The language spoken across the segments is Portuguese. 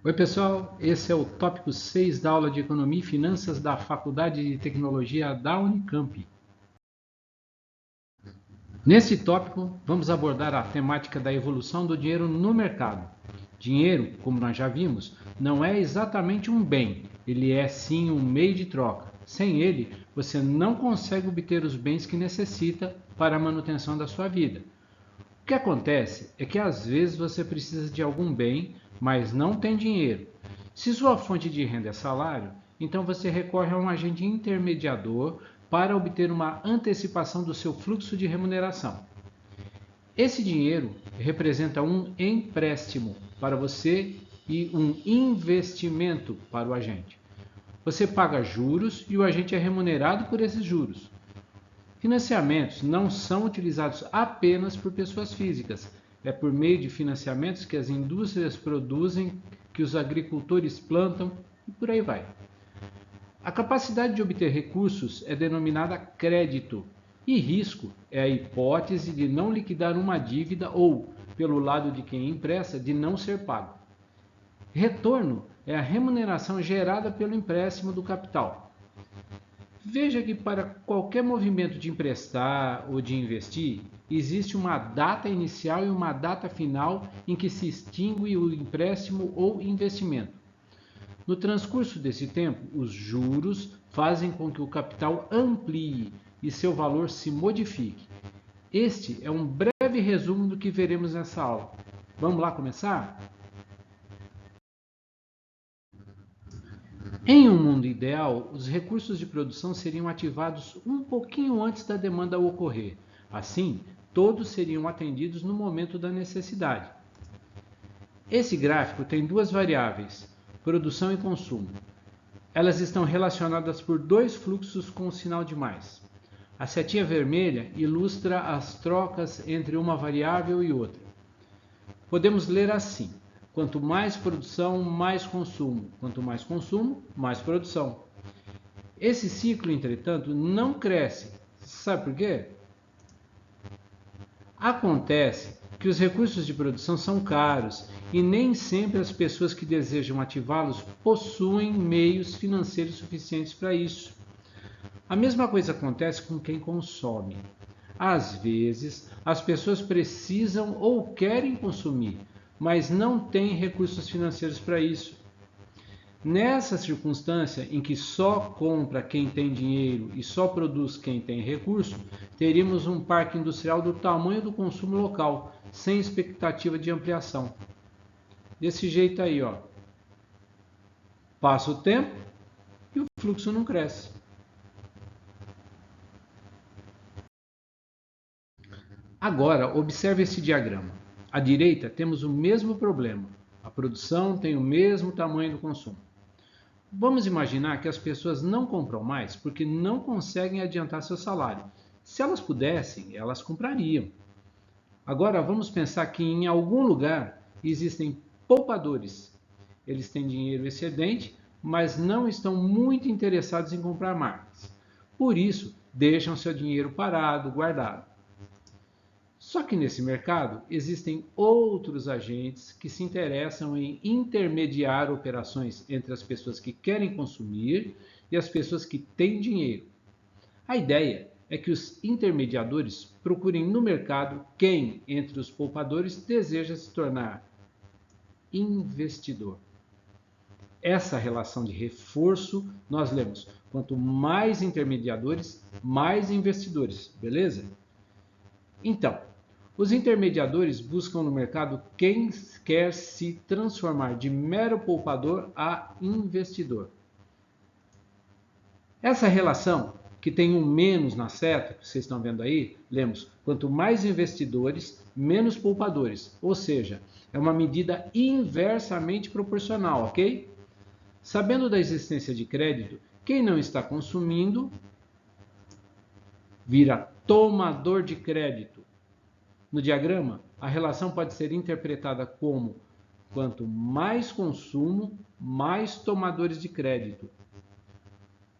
Oi pessoal, esse é o tópico 6 da aula de Economia e Finanças da Faculdade de Tecnologia da Unicamp. Nesse tópico, vamos abordar a temática da evolução do dinheiro no mercado. Dinheiro, como nós já vimos, não é exatamente um bem, ele é sim um meio de troca. Sem ele, você não consegue obter os bens que necessita para a manutenção da sua vida. O que acontece é que às vezes você precisa de algum bem, mas não tem dinheiro. Se sua fonte de renda é salário, então você recorre a um agente intermediador para obter uma antecipação do seu fluxo de remuneração. Esse dinheiro representa um empréstimo para você e um investimento para o agente. Você paga juros e o agente é remunerado por esses juros. Financiamentos não são utilizados apenas por pessoas físicas, é por meio de financiamentos que as indústrias produzem, que os agricultores plantam e por aí vai. A capacidade de obter recursos é denominada crédito, e risco é a hipótese de não liquidar uma dívida ou, pelo lado de quem empresta, de não ser pago. Retorno é a remuneração gerada pelo empréstimo do capital. Veja que para qualquer movimento de emprestar ou de investir, existe uma data inicial e uma data final em que se extingue o empréstimo ou investimento. No transcurso desse tempo, os juros fazem com que o capital amplie e seu valor se modifique. Este é um breve resumo do que veremos nessa aula. Vamos lá começar? Em um mundo ideal, os recursos de produção seriam ativados um pouquinho antes da demanda ocorrer. Assim, todos seriam atendidos no momento da necessidade. Esse gráfico tem duas variáveis, produção e consumo. Elas estão relacionadas por dois fluxos com o sinal de mais. A setinha vermelha ilustra as trocas entre uma variável e outra. Podemos ler assim: quanto mais produção, mais consumo. Quanto mais consumo, mais produção. Esse ciclo, entretanto, não cresce. Sabe por quê? Acontece que os recursos de produção são caros e nem sempre as pessoas que desejam ativá-los possuem meios financeiros suficientes para isso. A mesma coisa acontece com quem consome. Às vezes, as pessoas precisam ou querem consumir, mas não têm recursos financeiros para isso. Nessa circunstância em que só compra quem tem dinheiro e só produz quem tem recurso, teríamos um parque industrial do tamanho do consumo local, sem expectativa de ampliação. Desse jeito aí, ó. Passa o tempo e o fluxo não cresce. Agora, observe esse diagrama. À direita, temos o mesmo problema. A produção tem o mesmo tamanho do consumo. Vamos imaginar que as pessoas não compram mais porque não conseguem adiantar seu salário. Se elas pudessem, elas comprariam. Agora vamos pensar que em algum lugar existem poupadores. Eles têm dinheiro excedente, mas não estão muito interessados em comprar mais. Por isso, deixam seu dinheiro parado, guardado. Só que nesse mercado existem outros agentes que se interessam em intermediar operações entre as pessoas que querem consumir e as pessoas que têm dinheiro. A ideia é que os intermediadores procurem no mercado quem, entre os poupadores, deseja se tornar investidor. Essa relação de reforço nós lemos: quanto mais intermediadores, mais investidores, beleza? Então, os intermediadores buscam no mercado quem quer se transformar de mero poupador a investidor. Essa relação, que tem um menos na seta, que vocês estão vendo aí, lemos, quanto mais investidores, menos poupadores. Ou seja, é uma medida inversamente proporcional, ok? Sabendo da existência de crédito, quem não está consumindo vira tomador de crédito. No diagrama, a relação pode ser interpretada como quanto mais consumo, mais tomadores de crédito.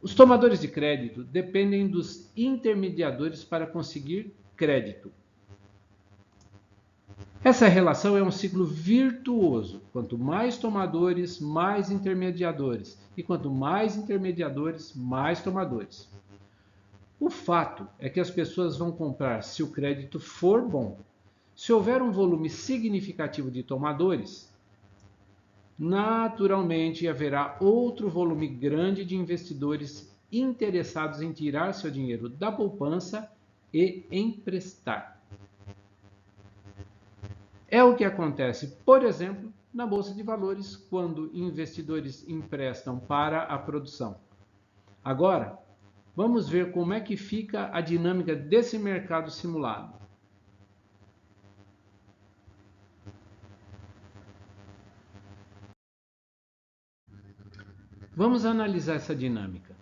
Os tomadores de crédito dependem dos intermediadores para conseguir crédito. Essa relação é um ciclo virtuoso. Quanto mais tomadores, mais intermediadores. E quanto mais intermediadores, mais tomadores. O fato é que as pessoas vão comprar se o crédito for bom. Se houver um volume significativo de tomadores, naturalmente haverá outro volume grande de investidores interessados em tirar seu dinheiro da poupança e emprestar. É o que acontece, por exemplo, na Bolsa de Valores, quando investidores emprestam para a produção. Agora, vamos ver como é que fica a dinâmica desse mercado simulado. Vamos analisar essa dinâmica.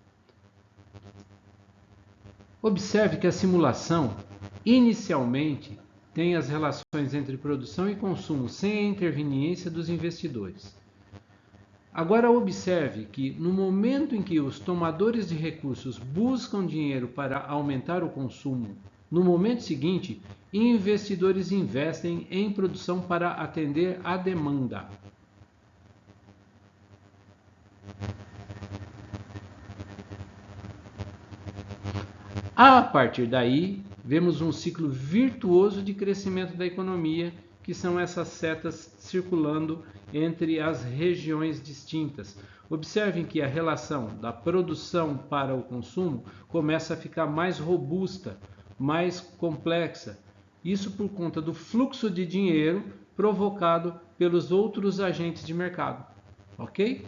Observe que a simulação, inicialmente, tem as relações entre produção e consumo sem a interveniência dos investidores. Agora observe que no momento em que os tomadores de recursos buscam dinheiro para aumentar o consumo, no momento seguinte, investidores investem em produção para atender à demanda. A partir daí, vemos um ciclo virtuoso de crescimento da economia, que são essas setas circulando entre as regiões distintas. Observem que a relação da produção para o consumo começa a ficar mais robusta, mais complexa. Isso por conta do fluxo de dinheiro provocado pelos outros agentes de mercado. Ok?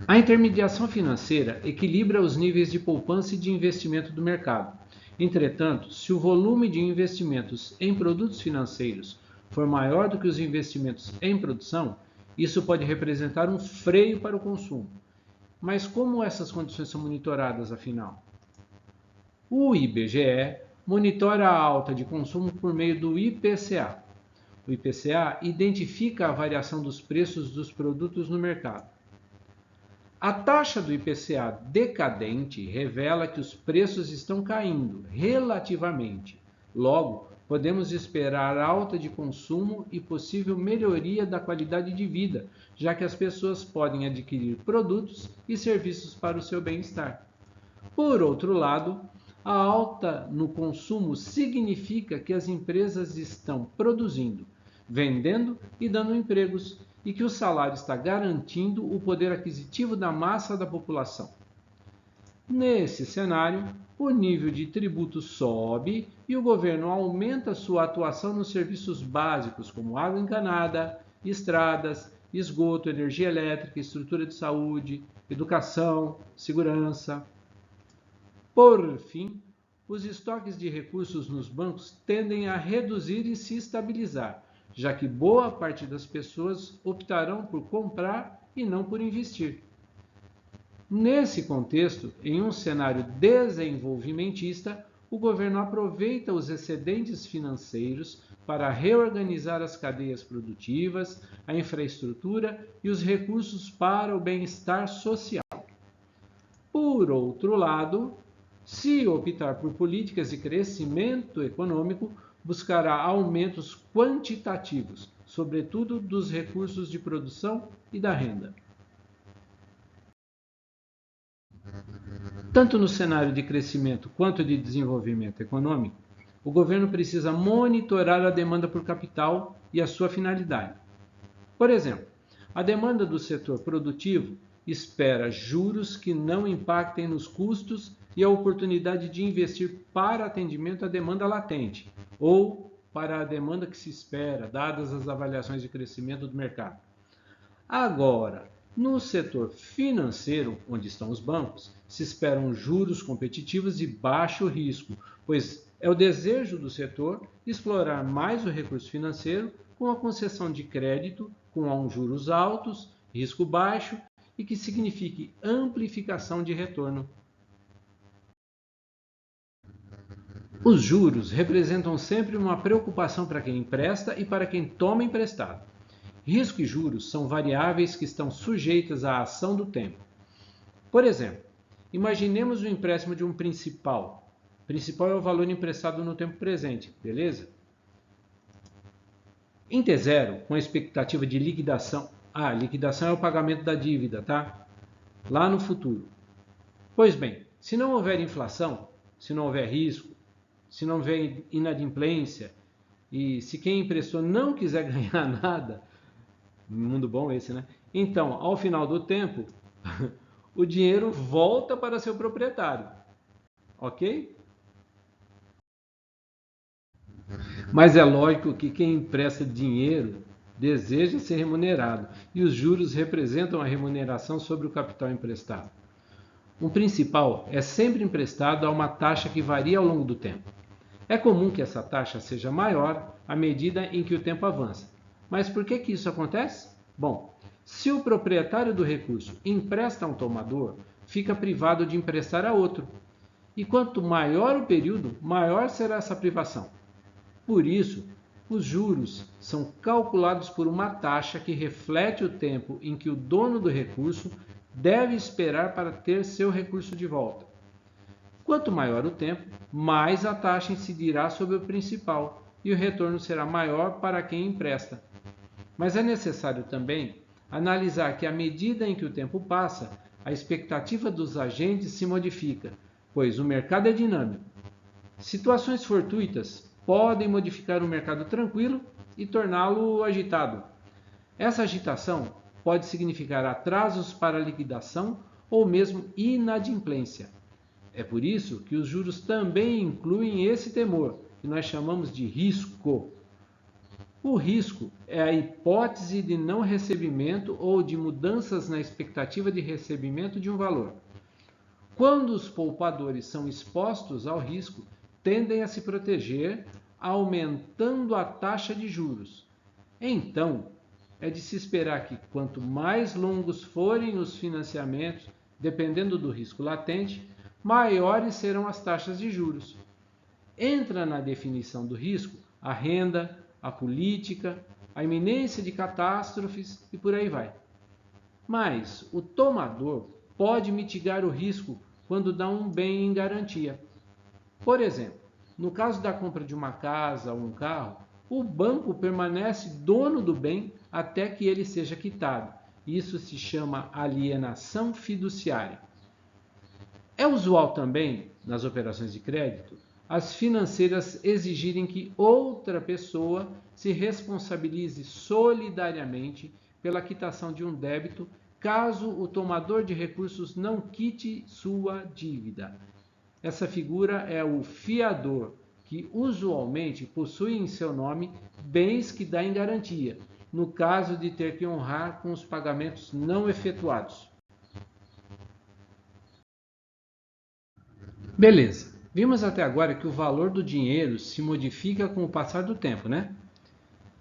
A intermediação financeira equilibra os níveis de poupança e de investimento do mercado. Entretanto, se o volume de investimentos em produtos financeiros for maior do que os investimentos em produção, isso pode representar um freio para o consumo. Mas como essas condições são monitoradas, afinal? O IBGE monitora a alta de consumo por meio do IPCA. O IPCA identifica a variação dos preços dos produtos no mercado. A taxa do IPCA decadente revela que os preços estão caindo relativamente. Logo, podemos esperar alta de consumo e possível melhoria da qualidade de vida, já que as pessoas podem adquirir produtos e serviços para o seu bem-estar. Por outro lado, a alta no consumo significa que as empresas estão produzindo, vendendo e dando empregos, e que o salário está garantindo o poder aquisitivo da massa da população. Nesse cenário, o nível de tributo sobe e o governo aumenta sua atuação nos serviços básicos, como água encanada, estradas, esgoto, energia elétrica, estrutura de saúde, educação, segurança. Por fim, os estoques de recursos nos bancos tendem a reduzir e se estabilizar, já que boa parte das pessoas optarão por comprar e não por investir. Nesse contexto, em um cenário desenvolvimentista, o governo aproveita os excedentes financeiros para reorganizar as cadeias produtivas, a infraestrutura e os recursos para o bem-estar social. Por outro lado, se optar por políticas de crescimento econômico, buscará aumentos quantitativos, sobretudo dos recursos de produção e da renda. Tanto no cenário de crescimento quanto de desenvolvimento econômico, o governo precisa monitorar a demanda por capital e a sua finalidade. Por exemplo, a demanda do setor produtivo espera juros que não impactem nos custos e a oportunidade de investir para atendimento à demanda latente ou para a demanda que se espera, dadas as avaliações de crescimento do mercado. Agora, no setor financeiro, onde estão os bancos, se esperam juros competitivos e baixo risco, pois é o desejo do setor explorar mais o recurso financeiro com a concessão de crédito com juros altos, risco baixo e que signifique amplificação de retorno. Os juros representam sempre uma preocupação para quem empresta e para quem toma emprestado. Risco e juros são variáveis que estão sujeitas à ação do tempo. Por exemplo, imaginemos o empréstimo de um principal. Principal é o valor emprestado no tempo presente, beleza? Em T0, com a expectativa de liquidação. Liquidação é o pagamento da dívida, tá? Lá no futuro. Pois bem, se não houver inflação, se não houver risco, se não houver inadimplência e se quem emprestou não quiser ganhar nada, mundo bom esse, né? Então, ao final do tempo, o dinheiro volta para seu proprietário, ok? Mas é lógico que quem empresta dinheiro deseja ser remunerado e os juros representam a remuneração sobre o capital emprestado. Um principal é sempre emprestado a uma taxa que varia ao longo do tempo. É comum que essa taxa seja maior à medida em que o tempo avança. Mas por que isso acontece? Bom, se o proprietário do recurso empresta a um tomador, fica privado de emprestar a outro. E quanto maior o período, maior será essa privação. Por isso, os juros são calculados por uma taxa que reflete o tempo em que o dono do recurso deve esperar para ter seu recurso de volta. Quanto maior o tempo, mais a taxa incidirá sobre o principal e o retorno será maior para quem empresta. Mas é necessário também analisar que à medida em que o tempo passa, a expectativa dos agentes se modifica, pois o mercado é dinâmico. Situações fortuitas podem modificar o mercado tranquilo e torná-lo agitado. Essa agitação pode significar atrasos para a liquidação ou mesmo inadimplência. É por isso que os juros também incluem esse temor, que nós chamamos de risco. O risco é a hipótese de não recebimento ou de mudanças na expectativa de recebimento de um valor. Quando os poupadores são expostos ao risco, tendem a se proteger, aumentando a taxa de juros. Então, é de se esperar que quanto mais longos forem os financiamentos, dependendo do risco latente, maiores serão as taxas de juros. Entra na definição do risco a renda, a política, a iminência de catástrofes e por aí vai. Mas o tomador pode mitigar o risco quando dá um bem em garantia. Por exemplo, no caso da compra de uma casa ou um carro, o banco permanece dono do bem até que ele seja quitado. Isso se chama alienação fiduciária. É usual também, nas operações de crédito, as financeiras exigirem que outra pessoa se responsabilize solidariamente pela quitação de um débito, caso o tomador de recursos não quite sua dívida. Essa figura é o fiador, que usualmente possui em seu nome bens que dá em garantia, no caso de ter que honrar com os pagamentos não efetuados. Beleza. Vimos até agora que o valor do dinheiro se modifica com o passar do tempo, né?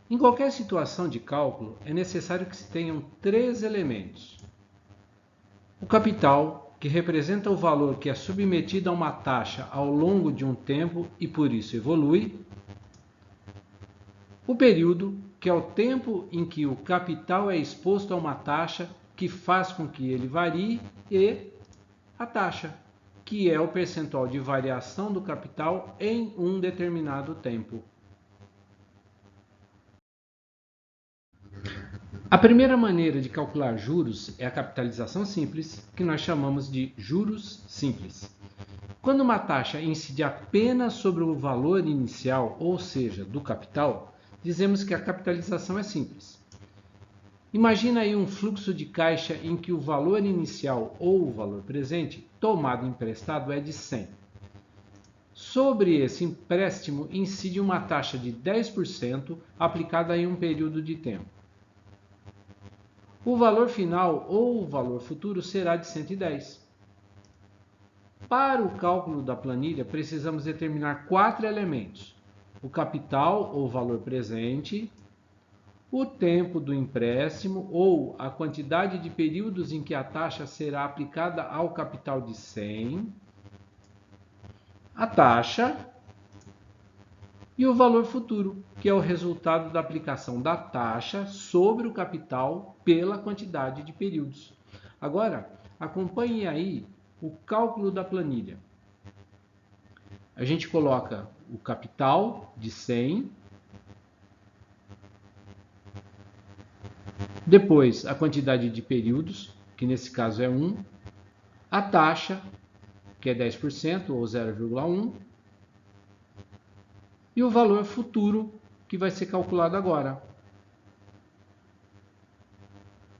Em qualquer situação de cálculo, é necessário que se tenham três elementos. O capital, que representa o valor que é submetido a uma taxa ao longo de um tempo e por isso evolui. O período, que é o tempo em que o capital é exposto a uma taxa que faz com que ele varie. E a taxa, que é o percentual de variação do capital em um determinado tempo. A primeira maneira de calcular juros é a capitalização simples, que nós chamamos de juros simples. Quando uma taxa incide apenas sobre o valor inicial, ou seja, do capital, dizemos que a capitalização é simples. Imagina aí um fluxo de caixa em que o valor inicial ou o valor presente tomado emprestado é de 100. Sobre esse empréstimo incide uma taxa de 10% aplicada em um período de tempo. O valor final ou o valor futuro será de 110. Para o cálculo da planilha, precisamos determinar 4 elementos: o capital ou valor presente, o tempo do empréstimo ou a quantidade de períodos em que a taxa será aplicada ao capital de 100, a taxa e o valor futuro, que é o resultado da aplicação da taxa sobre o capital pela quantidade de períodos. Agora, acompanhe aí o cálculo da planilha. a gente coloca o capital de 100, depois a quantidade de períodos, que nesse caso é 1, a taxa, que é 10% ou 0,1, e o valor futuro, que vai ser calculado agora.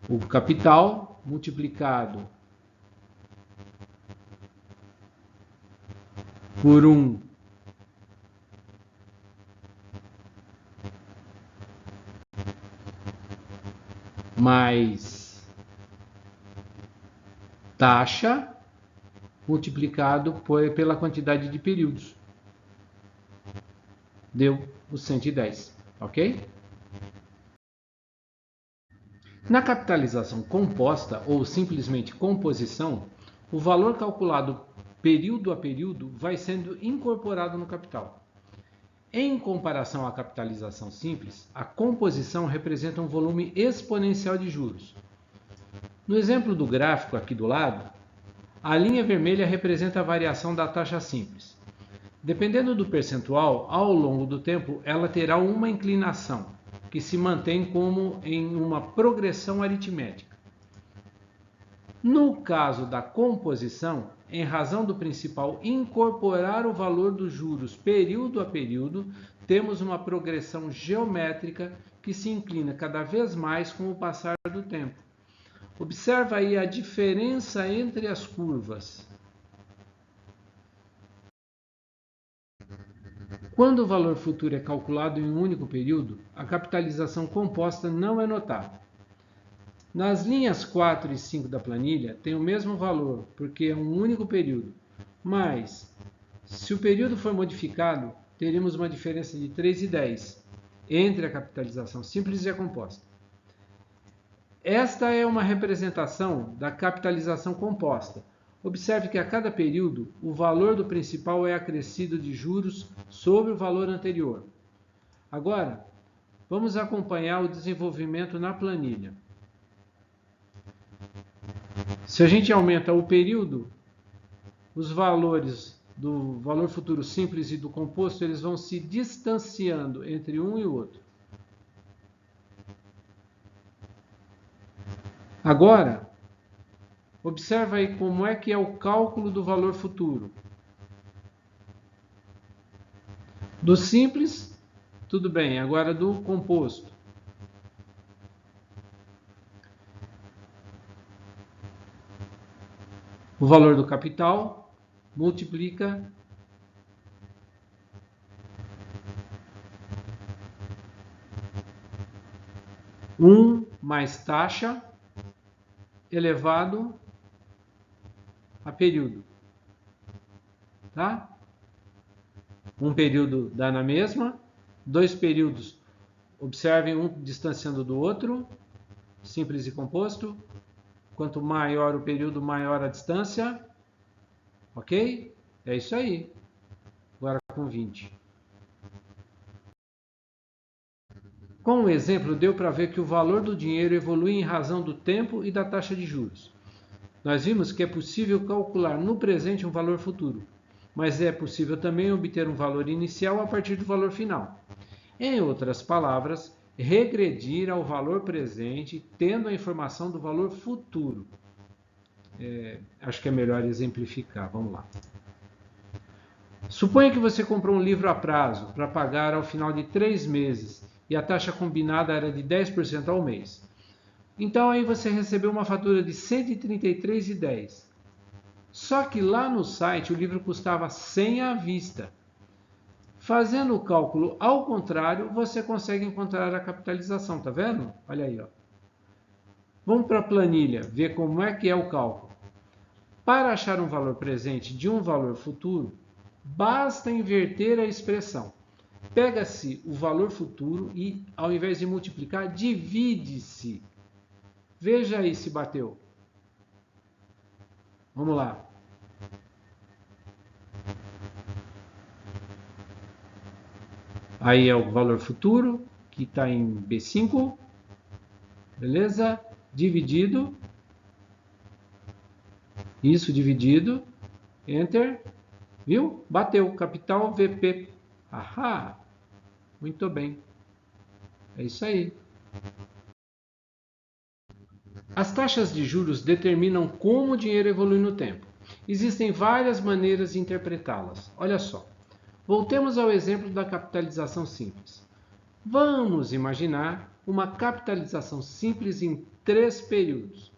O capital multiplicado por 1 mais taxa multiplicado pela quantidade de períodos. Deu os 110, ok? Na capitalização composta, ou simplesmente composição, o valor calculado período a período vai sendo incorporado no capital. Em comparação à capitalização simples, a composição representa um volume exponencial de juros. No exemplo do gráfico aqui do lado, a linha vermelha representa a variação da taxa simples. Dependendo do percentual, ao longo do tempo, ela terá uma inclinação, que se mantém como em uma progressão aritmética. No caso da composição, em razão do principal incorporar o valor dos juros período a período, temos uma progressão geométrica que se inclina cada vez mais com o passar do tempo. Observa aí a diferença entre as curvas. Quando o valor futuro é calculado em um único período, a capitalização composta não é notável. Nas linhas 4 e 5 da planilha, tem o mesmo valor, porque é um único período. Mas, se o período for modificado, teremos uma diferença de 3,10 entre a capitalização simples e a composta. Esta é uma representação da capitalização composta. Observe que a cada período, o valor do principal é acrescido de juros sobre o valor anterior. Agora, vamos acompanhar o desenvolvimento na planilha. Se a gente aumenta o período, os valores do valor futuro simples e do composto, eles vão se distanciando entre um e o outro. Agora, observa aí como é que é o cálculo do valor futuro. Do simples, tudo bem. Agora do composto. O valor do capital multiplica mais taxa elevado a período. Tá? Um período dá na mesma, dois períodos, observem um distanciando do outro, simples e composto. Quanto maior o período, maior a distância. Ok? É isso aí. Agora com 20. Com o exemplo, deu para ver que o valor do dinheiro evolui em razão do tempo e da taxa de juros. Nós vimos que é possível calcular no presente um valor futuro, mas é possível também obter um valor inicial a partir do valor final. Em outras palavras, regredir ao valor presente tendo a informação do valor futuro. Acho que é melhor exemplificar. Vamos lá. Suponha que você comprou um livro a prazo para pagar ao final de 3 meses e a taxa combinada era de 10% ao mês. Então aí você recebeu uma fatura de R$ 133,10. Só que lá no site o livro custava 100 à vista. Fazendo o cálculo ao contrário, você consegue encontrar a capitalização, tá vendo? Olha aí, ó. Vamos para a planilha, ver como é que é o cálculo. Para achar um valor presente de um valor futuro, basta inverter a expressão. Pega-se o valor futuro e, ao invés de multiplicar, divide-se. Veja aí se bateu. Vamos lá. Aí é o valor futuro, que está em B5. Beleza? Dividido. Isso, dividido. Enter. Viu? Bateu. Capital VP. Ahá! Muito bem. É isso aí. As taxas de juros determinam como o dinheiro evolui no tempo. Existem várias maneiras de interpretá-las. Olha só. Voltemos ao exemplo da capitalização simples. Vamos imaginar uma capitalização simples em 3 períodos.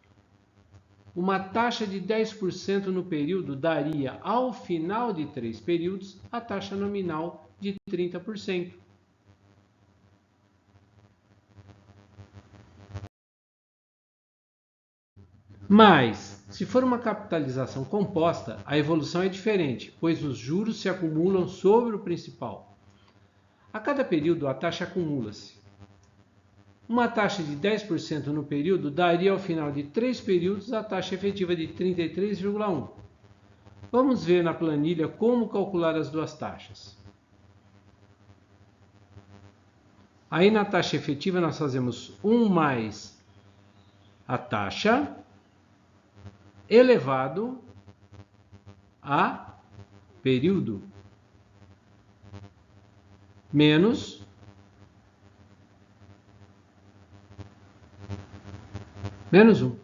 Uma taxa de 10% no período daria, ao final de 3 períodos, a taxa nominal de 30%. Mas, se for uma capitalização composta, a evolução é diferente, pois os juros se acumulam sobre o principal. A cada período, a taxa acumula-se. Uma taxa de 10% no período daria ao final de 3 períodos a taxa efetiva de 33,1. Vamos ver na planilha como calcular as duas taxas. Aí na taxa efetiva nós fazemos 1 mais a taxa elevado a período menos menos 1.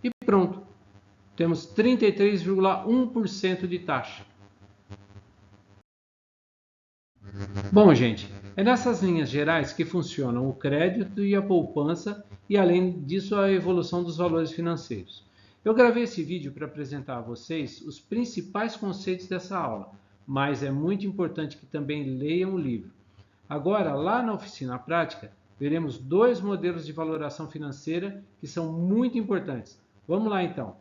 E pronto. Temos 33,1% de taxa. Bom, gente, é nessas linhas gerais que funcionam o crédito e a poupança e, além disso, a evolução dos valores financeiros. Eu gravei esse vídeo para apresentar a vocês os principais conceitos dessa aula, mas é muito importante que também leiam o livro. Agora, lá na oficina prática, veremos 2 modelos de valoração financeira que são muito importantes. Vamos lá então!